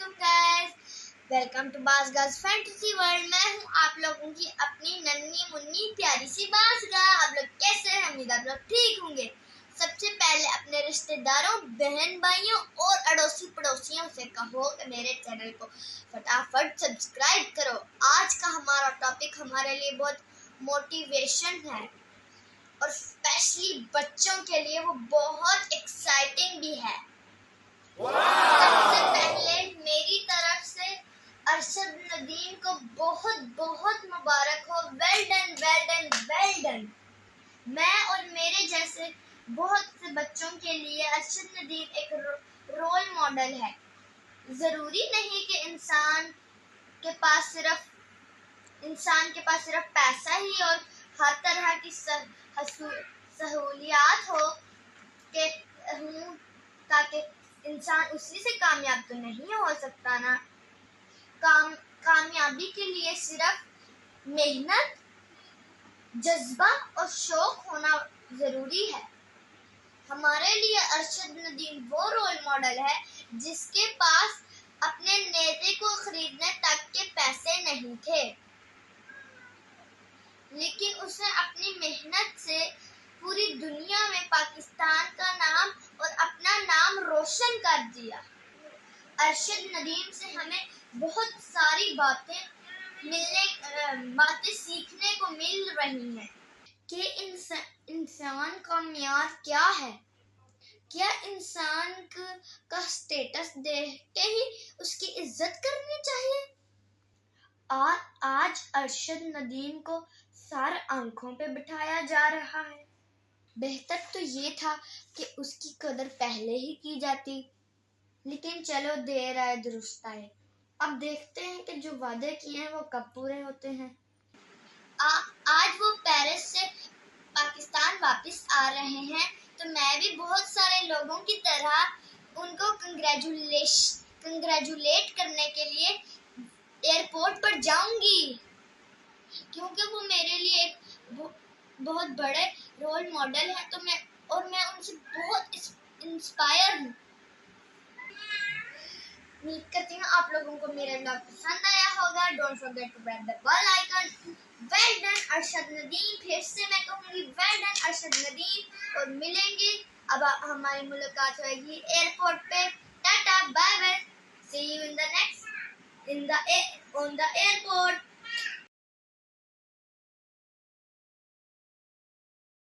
वालेकुम guys, welcome to बाज़ girls fantasy world. मैं हूँ आप लोगों की अपनी नन्ही मुन्नी प्यारी सी बाज़गा। आप लोग कैसे हैं? उम्मीद आप लोग ठीक होंगे। सबसे पहले अपने रिश्तेदारों, बहन भाइयों और अड़ोसी पड़ोसियों से कहो कि मेरे चैनल को फटाफट सब्सक्राइब करो। आज का हमारा टॉपिक हमारे लिए बहुत मोटिवेशन है और स्पेशली बच्चों के लिए वो बहुत एक्साइटिंग भी है। सबसे पहले मेरी तरफ से अरशद नदीम को बहुत बहुत मुबारक हो। Well done, well done, well done. मैं और मेरे जैसे बहुत से बच्चों के लिए अरशद नदीम एक रोल मॉडल है। जरूरी नहीं कि इंसान के पास सिर्फ पैसा ही और हर तरह की सहूलियात हो के ताकि इंसान उसी से कामयाब तो नहीं हो सकता ना। कामयाबी के लिए सिर्फ मेहनत, जज्बा और शौक होना जरूरी है। हमारे लिए अरशद नदीम वो रोल मॉडल है जिसके पास अपने नेते को खरीदने तक के पैसे नहीं थे, लेकिन उसने अपनी मेहनत से पूरी दुनिया में पाकिस्तान का नाम और अपना नाम रोशन कर दिया। अरशद नदीम से हमें बहुत सारी बातें सीखने को मिल रही हैं कि इंसान का म्यार क्या है। क्या इंसान का स्टेटस देख के ही उसकी इज्जत करनी चाहिए? और आज अरशद नदीम को सर आंखों पे बिठाया जा रहा है। बेहतर तो ये था कि उसकी कदर पहले ही की जाती, लेकिन चलो देर आए दुरुस्त आए। अब देखते हैं कि जो वादे किए हैं वो कब पूरे होते हैं। आज वो पेरिस से पाकिस्तान वापस आ रहे हैं, तो मैं भी बहुत सारे लोगों की तरह उनको कंग्रेचुलेट करने के लिए एयरपोर्ट पर जाऊंगी, क्योंकि वो मेरे लिए एक बहुत बड़े रोल मॉडल है। तो मैं उनसे बहुत इंस्पायर हूँ। उम्मीद करती हूँ आप लोगों को मेरा ब्लॉग पसंद आया होगा। Don't forget to press the bell icon. Well done Arshad Nadeem. फिर से मैं कहूँगी वेल डन अरशद नदीम। और मिलेंगे, अब हमारी मुलाकात होगी एयरपोर्ट पे। Tata, bye bye, see you in the next on the airport.